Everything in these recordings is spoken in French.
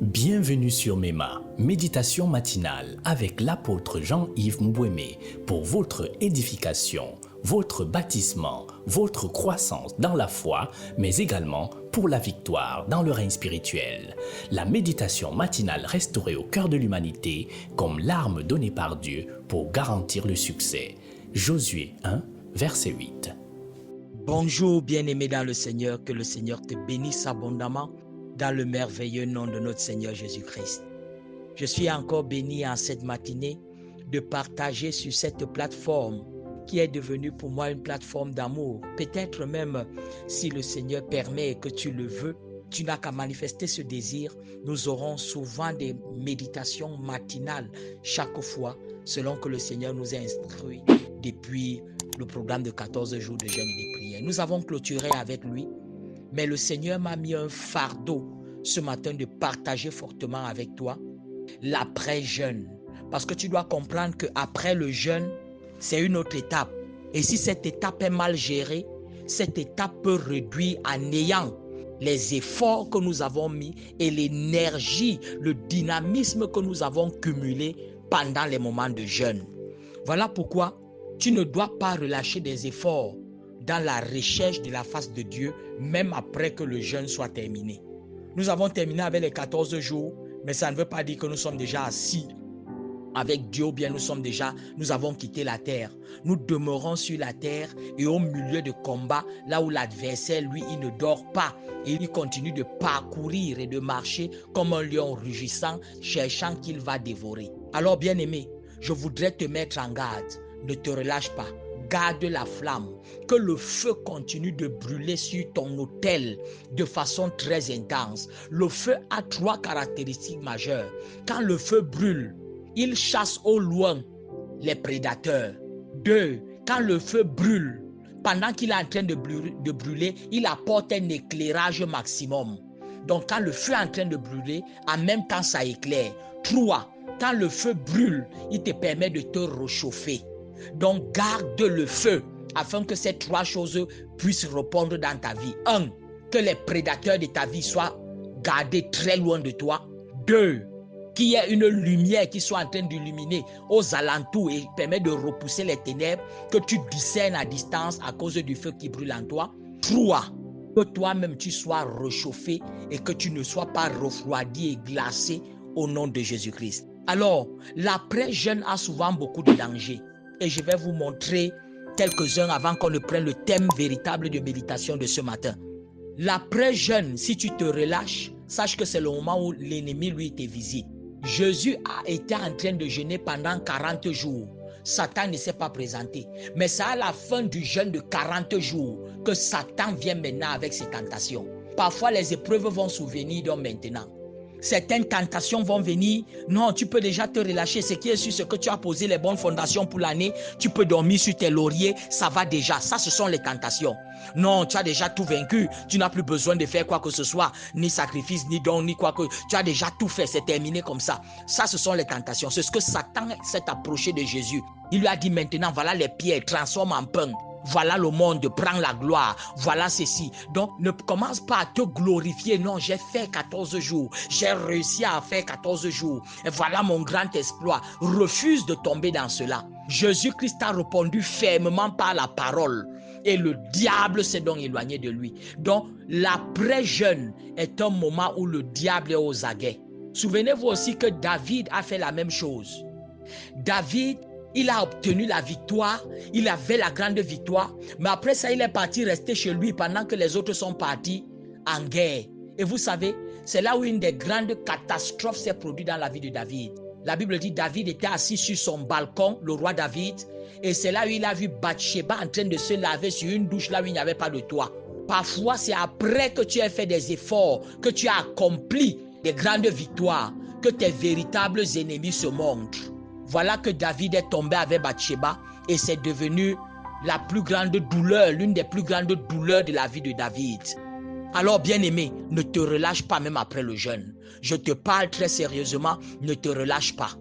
Bienvenue sur MEMA, méditation matinale avec l'apôtre Jean-Yves Mbouémé pour votre édification, votre baptisement, votre croissance dans la foi, mais également pour la victoire dans le règne spirituel. La méditation matinale restaurée au cœur de l'humanité comme l'arme donnée par Dieu pour garantir le succès. Josué 1, verset 8. Bonjour bien-aimé dans le Seigneur, que le Seigneur te bénisse abondamment dans le merveilleux nom de notre Seigneur Jésus-Christ. Je suis encore béni en cette matinée de partager sur cette plateforme qui est devenue pour moi une plateforme d'amour. Peut-être même si le Seigneur permet et que tu le veux, tu n'as qu'à manifester ce désir. Nous aurons souvent des méditations matinales chaque fois selon que le Seigneur nous a instruits depuis le programme de 14 jours de jeûne et de prière. Nous avons clôturé avec lui, mais le Seigneur m'a mis un fardeau ce matin de partager fortement avec toi l'après-jeûne. Parce que tu dois comprendre qu'après le jeûne, c'est une autre étape. Et si cette étape est mal gérée, cette étape peut réduire à néant les efforts que nous avons mis et l'énergie, le dynamisme que nous avons cumulé pendant les moments de jeûne. Voilà pourquoi tu ne dois pas relâcher des efforts dans la recherche de la face de Dieu, même après que le jeûne soit terminé. Nous avons terminé avec les 14 jours, mais ça ne veut pas dire que nous sommes déjà assis avec Dieu, ou bien nous avons quitté la terre. Nous demeurons sur la terre et au milieu de combat, là où l'adversaire, lui, il ne dort pas. Et il continue de parcourir et de marcher comme un lion rugissant, cherchant qu'il va dévorer. Alors, bien-aimé, je voudrais te mettre en garde. Ne te relâche pas. Garde la flamme. Que le feu continue de brûler sur ton autel de façon très intense. Le feu a 3 caractéristiques majeures. Quand le feu brûle, il chasse au loin les prédateurs. 2. Quand le feu brûle, pendant qu'il est en train de brûler, il apporte un éclairage maximum. Donc quand le feu est en train de brûler, en même temps ça éclaire. 3. Quand le feu brûle, il te permet de te réchauffer. Donc garde le feu afin que ces 3 choses puissent répondre dans ta vie. 1. Que les prédateurs de ta vie soient gardés très loin de toi. 2. Qu'il y ait une lumière qui soit en train d'illuminer aux alentours et permet de repousser les ténèbres, que tu discernes à distance à cause du feu qui brûle en toi. 3. Que toi-même tu sois réchauffé et que tu ne sois pas refroidi et glacé au nom de Jésus-Christ. Alors, l'après-jeûne a souvent beaucoup de dangers. Et je vais vous montrer quelques-uns avant qu'on ne prenne le thème véritable de méditation de ce matin. L'après-jeûne, si tu te relâches, sache que c'est le moment où l'ennemi, lui, te visite. Jésus a été en train de jeûner pendant 40 jours. Satan ne s'est pas présenté. Mais c'est à la fin du jeûne de 40 jours que Satan vient maintenant avec ses tentations. Parfois, les épreuves vont survenir donc maintenant. Certaines tentations vont venir. Non, tu peux déjà te relâcher. Ce qui est sûr, c'est que tu as posé les bonnes fondations pour l'année. Tu peux dormir sur tes lauriers. Ça va déjà. Ça, ce sont les tentations. Non, tu as déjà tout vaincu. Tu n'as plus besoin de faire quoi que ce soit. Ni sacrifice, ni don, ni quoi que. Tu as déjà tout fait. C'est terminé comme ça. Ça, ce sont les tentations. C'est ce que Satan s'est approché de Jésus. Il lui a dit maintenant, voilà les pierres, transforme en pain. Voilà le monde, prends la gloire, voilà ceci. Donc, ne commence pas à te glorifier. Non, j'ai fait 14 jours. J'ai réussi à faire 14 jours. Et voilà mon grand exploit. Refuse de tomber dans cela. Jésus-Christ a répondu fermement par la parole. Et le diable s'est donc éloigné de lui. Donc, l'après-jeûne est un moment où le diable est aux aguets. Souvenez-vous aussi que David a fait la même chose. David, il a obtenu la victoire, il avait la grande victoire, mais après ça, il est parti rester chez lui pendant que les autres sont partis en guerre. Et vous savez, c'est là où une des grandes catastrophes s'est produite dans la vie de David. La Bible dit David était assis sur son balcon, le roi David, et c'est là où il a vu Bathsheba en train de se laver sur une douche là où il n'y avait pas de toit. Parfois, c'est après que tu as fait des efforts, que tu as accompli des grandes victoires, que tes véritables ennemis se montrent. Voilà que David est tombé avec Bathsheba et c'est devenu la plus grande douleur, l'une des plus grandes douleurs de la vie de David. Alors bien-aimé, ne te relâche pas même après le jeûne. Je te parle très sérieusement, ne te relâche pas.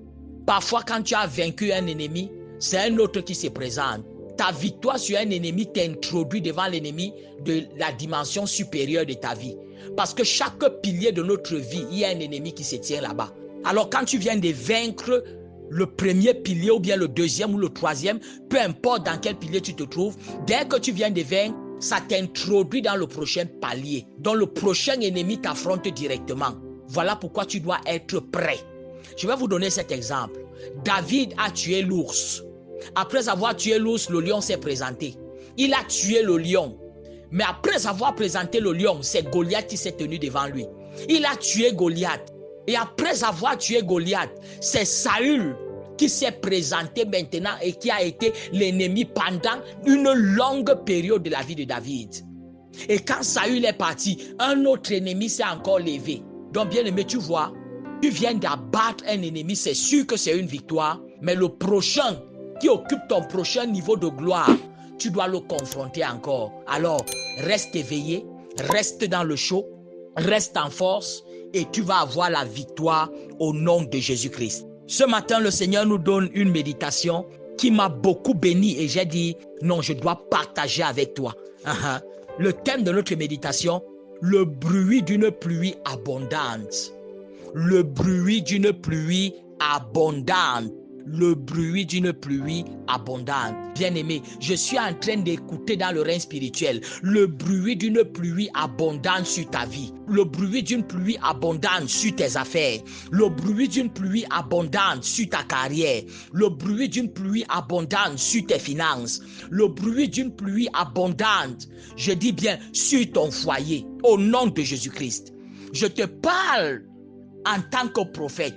Parfois quand tu as vaincu un ennemi, c'est un autre qui se présente. ta victoire sur un ennemi t'introduit devant l'ennemi de la dimension supérieure de ta vie. Parce que chaque pilier de notre vie, il y a un ennemi qui se tient là-bas. Alors quand tu viens de vaincre le premier pilier ou bien le deuxième ou le troisième, peu importe dans quel pilier tu te trouves, dès que tu viens de vaincre, ça t'introduit dans le prochain palier. Donc le prochain ennemi t'affronte directement. Voilà pourquoi tu dois être prêt. Je vais vous donner cet exemple. David a tué l'ours. Après avoir tué l'ours, le lion s'est présenté. Il a tué le lion. Mais après avoir présenté le lion, c'est Goliath qui s'est tenu devant lui. Il a tué Goliath. Et après avoir tué Goliath, c'est Saül qui s'est présenté maintenant et qui a été l'ennemi pendant une longue période de la vie de David. Et quand Saül est parti, un autre ennemi s'est encore levé. Donc bien aimé, tu vois, tu viens d'abattre un ennemi, c'est sûr que c'est une victoire, mais le prochain qui occupe ton prochain niveau de gloire, tu dois le confronter encore. Alors, reste éveillé, reste dans le show, reste en force et tu vas avoir la victoire au nom de Jésus-Christ. Ce matin, le Seigneur nous donne une méditation qui m'a beaucoup béni et j'ai dit, non, je dois partager avec toi. Le thème de notre méditation, le bruit d'une pluie abondante. Le bruit d'une pluie abondante. Le bruit d'une pluie abondante. Bien-aimé, je suis en train d'écouter dans le règne spirituel le bruit d'une pluie abondante sur ta vie, le bruit d'une pluie abondante sur tes affaires, le bruit d'une pluie abondante sur ta carrière, le bruit d'une pluie abondante sur tes finances, le bruit d'une pluie abondante, je dis bien, sur ton foyer, au nom de Jésus-Christ. Je te parle en tant que prophète.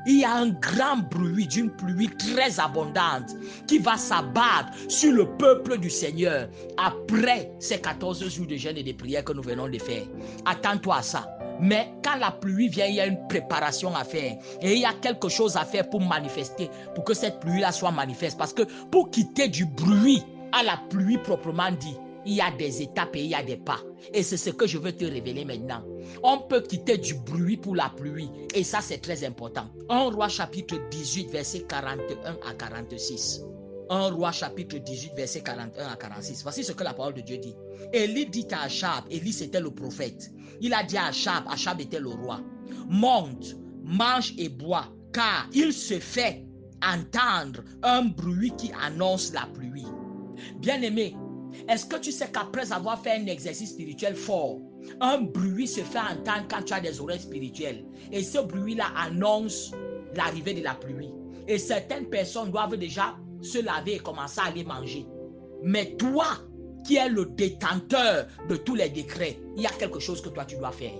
Il y a un grand bruit d'une pluie très abondante qui va s'abattre sur le peuple du Seigneur après ces 14 jours de jeûne et de prière que nous venons de faire. Attends-toi à ça. Mais quand la pluie vient, il y a une préparation à faire. Et il y a quelque chose à faire pour manifester, pour que cette pluie-là soit manifeste. Parce que pour quitter du bruit à la pluie proprement dit, il y a des étapes et il y a des pas. Et c'est ce que je veux te révéler maintenant. On peut quitter du bruit pour la pluie. Et ça, c'est très important. 1 Roi chapitre 18, verset 41 à 46. 1 Roi chapitre 18, verset 41 à 46. Voici ce que la parole de Dieu dit. Élie dit à Achab, Élie c'était le prophète. Il a dit à Achab, Achab était le roi. Monte, mange et bois, car il se fait entendre un bruit qui annonce la pluie. Bien-aimé, est-ce que tu sais qu'après avoir fait un exercice spirituel fort, un bruit se fait entendre quand tu as des oreilles spirituelles? Et ce bruit-là annonce l'arrivée de la pluie. Et certaines personnes doivent déjà se laver et commencer à aller manger. Mais toi, qui es le détenteur de tous les décrets, il y a quelque chose que toi tu dois faire.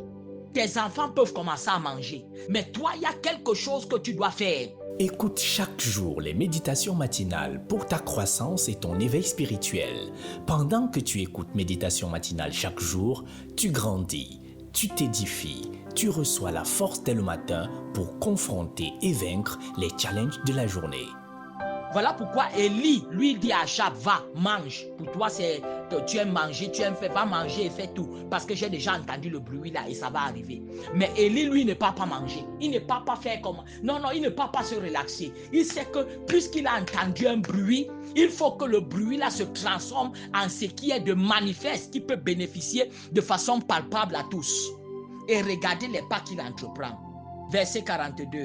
Tes enfants peuvent commencer à manger, mais toi, il y a quelque chose que tu dois faire. Écoute chaque jour les méditations matinales pour ta croissance et ton éveil spirituel. Pendant que tu écoutes Méditation matinale chaque jour, tu grandis, tu t'édifies, tu reçois la force dès le matin pour confronter et vaincre les challenges de la journée. Voilà pourquoi Élie, lui, dit à Achab, va, mange. Pour toi, c'est tu aimes manger, tu aimes faire, va manger et fais tout. Parce que j'ai déjà entendu le bruit là et ça va arriver. Mais Élie, lui, ne part pas manger. Il ne part pas faire comme... Non, il ne part pas se relaxer. Il sait que puisqu'il a entendu un bruit, il faut que le bruit là se transforme en ce qui est de manifeste, qui peut bénéficier de façon palpable à tous. Et regardez les pas qu'il entreprend. Verset 42.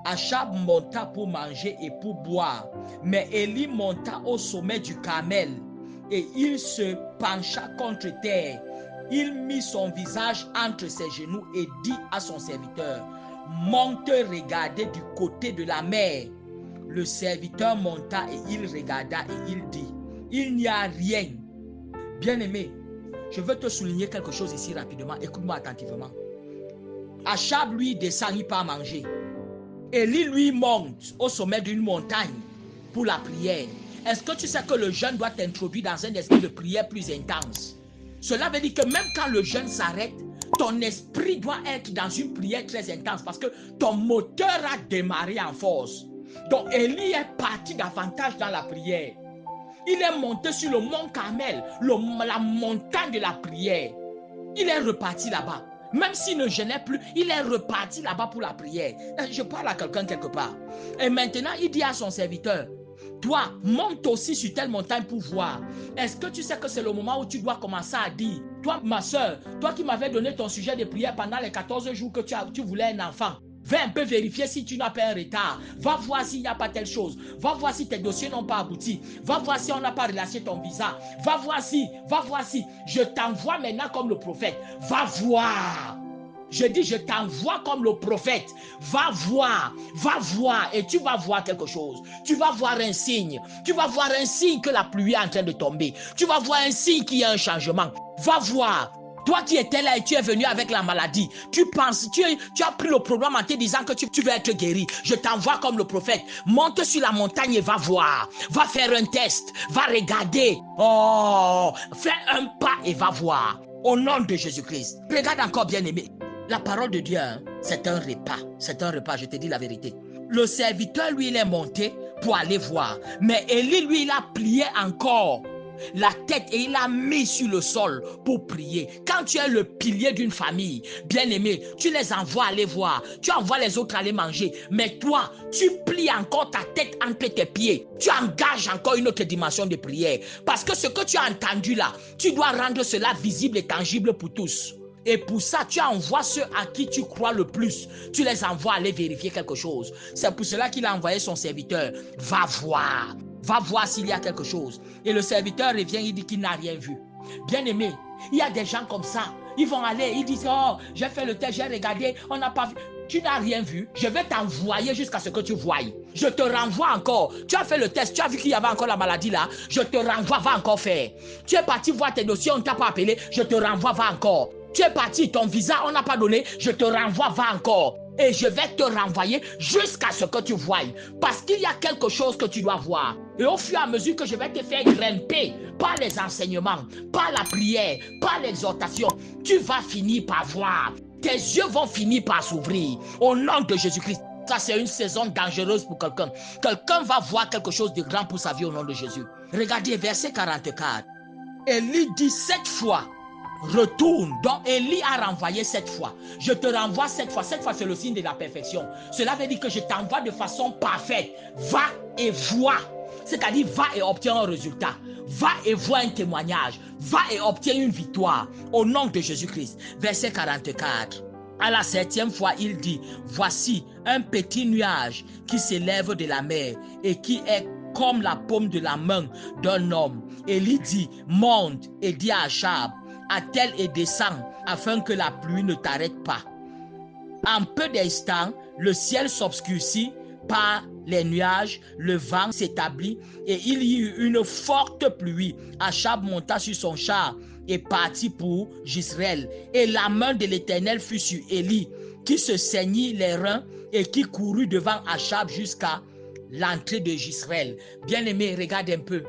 Achab monta pour manger et pour boire, mais Élie monta au sommet du Carmel et il se pencha contre terre. Il mit son visage entre ses genoux et dit à son serviteur, monte regarder du côté de la mer. Le serviteur monta et il regarda et il dit, il n'y a rien. Bien-aimé, je veux te souligner quelque chose ici rapidement, écoute-moi attentivement. Achab lui descend, il part manger. Élie lui monte au sommet d'une montagne pour la prière. Est-ce que tu sais que le jeûne doit t'introduire dans un esprit de prière plus intense? Cela veut dire que même quand le jeûne s'arrête, ton esprit doit être dans une prière très intense parce que ton moteur a démarré en force. Donc Élie est parti davantage dans la prière. Il est monté sur le mont Carmel, la montagne de la prière. Il est reparti là-bas. Même s'il ne jeûnait plus, il est reparti là-bas pour la prière. Je parle à quelqu'un quelque part. Et maintenant, il dit à son serviteur, toi, monte aussi sur telle montagne pour voir. Est-ce que tu sais que c'est le moment où tu dois commencer à dire, toi, ma soeur, toi qui m'avais donné ton sujet de prière pendant les 14 jours que tu voulais un enfant, va un peu vérifier si tu n'as pas un retard. Va voir s'il n'y a pas telle chose. Va voir si tes dossiers n'ont pas abouti. Va voir si on n'a pas relâché ton visa. Va voir si. Je t'envoie maintenant comme le prophète. Va voir. Je dis, je t'envoie comme le prophète. Va voir et tu vas voir quelque chose. Tu vas voir un signe. Tu vas voir un signe que la pluie est en train de tomber. Tu vas voir un signe qu'il y a un changement. Va voir. Toi qui étais là et tu es venu avec la maladie, tu penses, tu as pris le programme en te disant que tu veux être guéri. Je t'envoie comme le prophète. Monte sur la montagne et va voir. Va faire un test. Va regarder. Oh, fais un pas et va voir. Au nom de Jésus-Christ. Regarde encore, bien-aimé. La parole de Dieu, hein, c'est un repas. C'est un repas, je te dis la vérité. Le serviteur, lui, il est monté pour aller voir. Mais Élie, lui, il a plié encore la tête et il a mis sur le sol pour prier. Quand tu es le pilier d'une famille, bien-aimé, tu les envoies aller voir. Tu envoies les autres aller manger. Mais toi, tu plies encore ta tête entre tes pieds. Tu engages encore une autre dimension de prière. Parce que ce que tu as entendu là, tu dois rendre cela visible et tangible pour tous. Et pour ça, tu envoies ceux à qui tu crois le plus. Tu les envoies aller vérifier quelque chose. C'est pour cela qu'il a envoyé son serviteur. Va voir s'il y a quelque chose. Et le serviteur revient, il dit qu'il n'a rien vu. Bien-aimé, il y a des gens comme ça. Ils vont aller, ils disent, oh, j'ai fait le test, j'ai regardé, on n'a pas vu. Tu n'as rien vu. Je vais t'envoyer jusqu'à ce que tu voies. Je te renvoie encore. Tu as fait le test, tu as vu qu'il y avait encore la maladie là. Je te renvoie, va encore faire. Tu es parti voir tes dossiers, on ne t'a pas appelé. Je te renvoie, va encore. Tu es parti, ton visa, on n'a pas donné. Je te renvoie, va encore. Et je vais te renvoyer jusqu'à ce que tu voies. Parce qu'il y a quelque chose que tu dois voir. Et au fur et à mesure que je vais te faire grimper par les enseignements, par la prière, par l'exhortation, tu vas finir par voir. Tes yeux vont finir par s'ouvrir. Au nom de Jésus-Christ. Ça, c'est une saison dangereuse pour quelqu'un. Quelqu'un va voir quelque chose de grand pour sa vie au nom de Jésus. Regardez, verset 44. Élie dit 7 fois. Retourne. Donc Élie a renvoyé 7 fois. Je te renvoie 7 fois. 7 fois, c'est le signe de la perfection. Cela veut dire que je t'envoie de façon parfaite. Va et vois. C'est-à-dire, va et obtiens un résultat. Va et vois un témoignage. Va et obtiens une victoire. Au nom de Jésus-Christ. Verset 44. À la 7e fois, il dit, voici un petit nuage qui s'élève de la mer et qui est comme la paume de la main d'un homme. Élie dit, monte et dis à Achab, attelle et descends afin que la pluie ne t'arrête pas. En peu d'instants, le ciel s'obscurcit par les nuages, le vent s'établit et il y eut une forte pluie. Achab monta sur son char et partit pour Jezreel. Et la main de l'Éternel fut sur Élie, qui se saignit les reins et qui courut devant Achab jusqu'à l'entrée de Jezreel. Bien-aimé, regarde un peu.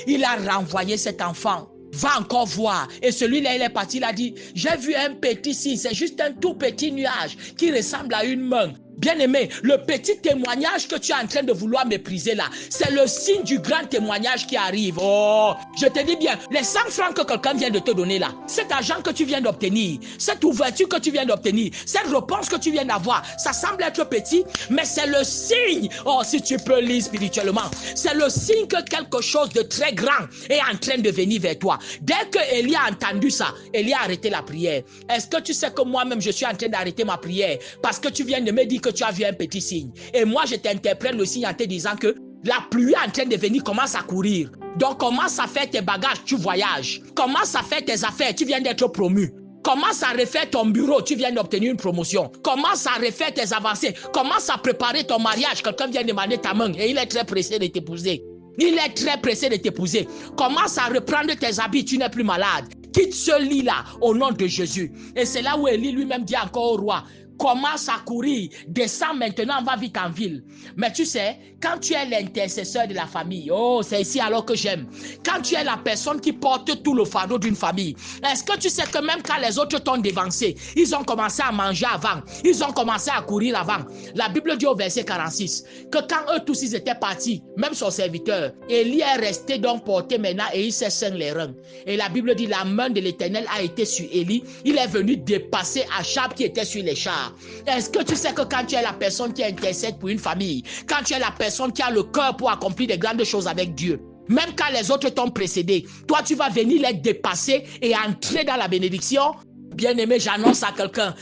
Il a renvoyé cet enfant. Va encore voir. Et celui-là, il est parti, il a dit, j'ai vu un petit signe, c'est juste un tout petit nuage qui ressemble à une main. Bien-aimé, le petit témoignage que tu es en train de vouloir mépriser là, c'est le signe du grand témoignage qui arrive. Oh, je te dis bien, les 100 francs que quelqu'un vient de te donner là, cet argent que tu viens d'obtenir, cette ouverture que tu viens d'obtenir, cette réponse que tu viens d'avoir, ça semble être petit, mais c'est le signe, oh, si tu peux lire spirituellement, c'est le signe que quelque chose de très grand est en train de venir vers toi. Dès que Élie a entendu ça, Élie a arrêté la prière. Est-ce que tu sais que moi-même, je suis en train d'arrêter ma prière parce que tu viens de me dire que tu as vu un petit signe. Et moi, je t'interprète le signe en te disant que la pluie est en train de venir, commence à courir. Donc, commence à faire tes bagages, tu voyages. Commence à faire tes affaires, tu viens d'être promu. Commence à refaire ton bureau, tu viens d'obtenir une promotion. Commence à refaire tes avancées. Commence à préparer ton mariage. Quelqu'un vient demander ta main et il est très pressé de t'épouser. Il est très pressé de t'épouser. Commence à reprendre tes habits, tu n'es plus malade. Quitte ce lit là au nom de Jésus. Et c'est là où Élie lui-même dit encore au roi, commence à courir, descends maintenant, va vite en ville. Mais tu sais, quand tu es l'intercesseur de la famille, oh, c'est ici alors que j'aime. Quand tu es la personne qui porte tout le fardeau d'une famille, est-ce que tu sais que même quand les autres t'ont dévancé, ils ont commencé à manger avant, ils ont commencé à courir avant. La Bible dit au verset 46, que quand eux tous ils étaient partis, même son serviteur, Élie est resté donc porté maintenant et il s'est saigné les reins. Et la Bible dit, la main de l'Éternel a été sur Élie, il est venu dépasser Achab qui était sur les chars. part. Est-ce que tu sais que quand tu es la personne qui intercède pour une famille, quand tu es la personne qui a le cœur pour accomplir de grandes choses avec Dieu, même quand les autres t'ont précédé, toi tu vas venir les dépasser et entrer dans la bénédiction? Bien-aimé, j'annonce à quelqu'un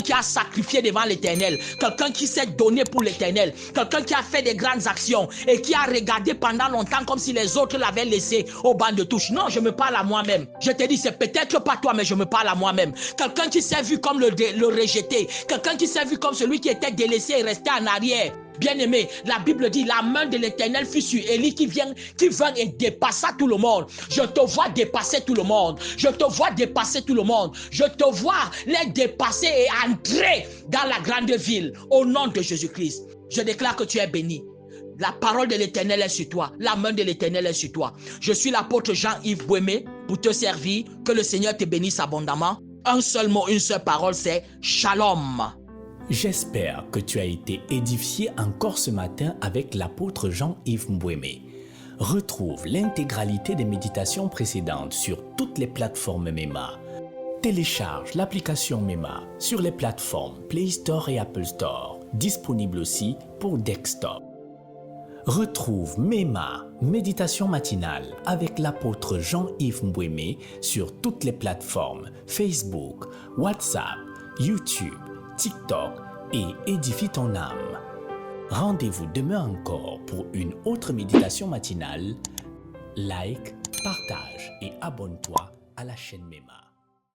qui a sacrifié devant l'Éternel, quelqu'un qui s'est donné pour l'Éternel, quelqu'un qui a fait des grandes actions et qui a regardé pendant longtemps comme si les autres l'avaient laissé au banc de touche. Non, je me parle à moi-même. Je te dis, c'est peut-être pas toi, mais je me parle à moi-même. Quelqu'un qui s'est vu comme le rejeté, quelqu'un qui s'est vu comme celui qui était délaissé et resté en arrière. Bien-aimé, la Bible dit, la main de l'Éternel fut sur Élie qui vint et dépassa tout le monde. Je te vois dépasser tout le monde. Je te vois dépasser tout le monde. Je te vois les dépasser et entrer dans la grande ville au nom de Jésus-Christ. Je déclare que tu es béni. La parole de l'Éternel est sur toi. La main de l'Éternel est sur toi. Je suis l'apôtre Jean-Yves Bouémé pour te servir. Que le Seigneur te bénisse abondamment. Un seul mot, une seule parole, c'est Shalom. J'espère que tu as été édifié encore ce matin avec l'apôtre Jean-Yves Mbouémé. Retrouve l'intégralité des méditations précédentes sur toutes les plateformes MEMA. Télécharge l'application MEMA sur les plateformes Play Store et Apple Store, disponible aussi pour desktop. Retrouve MEMA, méditation matinale, avec l'apôtre Jean-Yves Mbouémé sur toutes les plateformes Facebook, WhatsApp, YouTube, TikTok et édifie ton âme. Rendez-vous demain encore pour une autre méditation matinale. Like, partage et abonne-toi à la chaîne MEMA.